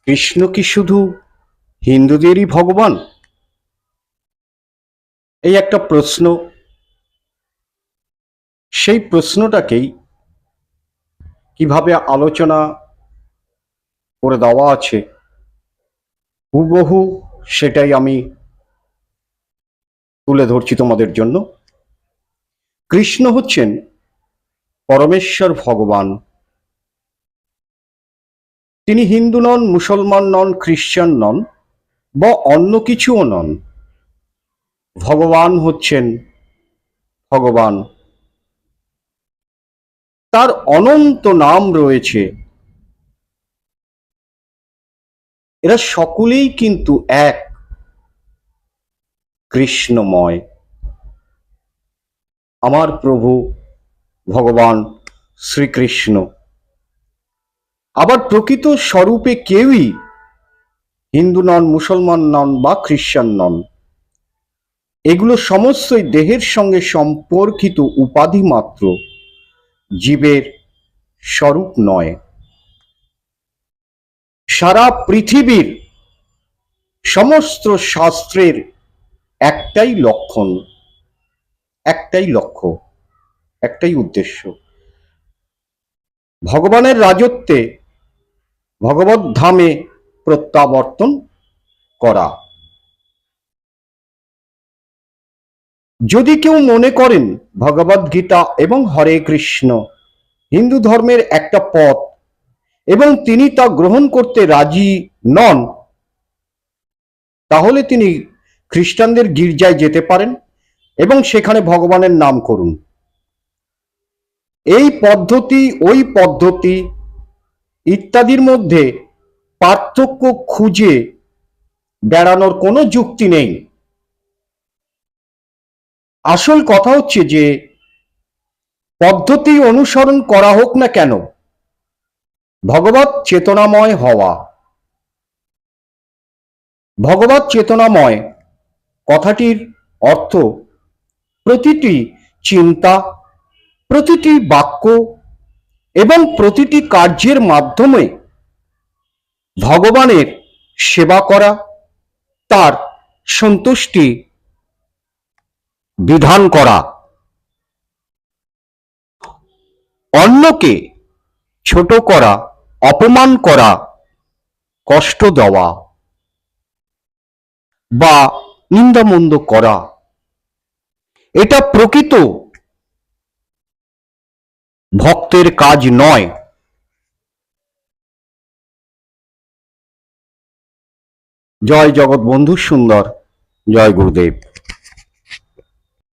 কৃষ্ণ কি শুধু হিন্দুদেরই ভগবান? এই একটা প্রশ্ন। সেই প্রশ্নটাকেই কিভাবে আলোচনা করে দেওয়া আছে হুবহু সেটাই আমি তুলে ধরছি তোমাদের জন্য। কৃষ্ণ হচ্ছেন পরমেশ্বর ভগবান। তিনি হিন্দু নন, মুসলমান নন, খ্রিস্টান নন বা অন্য কিছুও নন। ভগবান হচ্ছেন ভগবান। তার অনন্ত নাম রয়েছে। এরা সকলেই কিন্তু এক, কৃষ্ণময়। আমার প্রভু ভগবান শ্রীকৃষ্ণ। আবার প্রকৃত স্বরূপে কেউই হিন্দু নন, মুসলমান নন বা খ্রিস্টান নন। এগুলো সমস্তই দেহের সঙ্গে সম্পর্কিত উপাধি মাত্র, জীবের স্বরূপ নয়। সারা পৃথিবীর সমস্ত শাস্ত্রের একটাই লক্ষণ, একটাই লক্ষ্য, একটাই উদ্দেশ্য, ভগবানের রাজত্বে ভগবত ধামে প্রত্যাবর্তন করা। যদি কেউ মনে করেন ভগবদ গীতা এবং হরে কৃষ্ণ হিন্দু ধর্মের একটা পথ এবং তিনি তা গ্রহণ করতে রাজি নন, তাহলে তিনি খ্রিস্টানদের গির্জায় যেতে পারেন এবং সেখানে ভগবানের নাম করুন। এই পদ্ধতি ওই পদ্ধতি ইত্যাদির মধ্যে পার্থক্য খুঁজে বেড়ানোর কোনো যুক্তি নেই। আসল কথা হচ্ছে যে পদ্ধতি অনুসরণ করা হোক না কেন, ভগবৎ চেতনাময় হওয়া। ভগবৎ চেতনাময় কথাটির অর্থ প্রতিটি চিন্তা, প্রতিটি বাক্য এবং প্রতিটি কার্যের মাধ্যমে ভগবানের সেবা করা, তার সন্তুষ্টি বিধান করা, অন্যকে ছোট করা, অপমান করা, কষ্ট দেওয়া বা নিন্দামন্দ করা, এটা প্রকৃত ভক্তের কাজ নয়। জয় জগৎ বন্ধু সুন্দর, জয় গুরুদেব।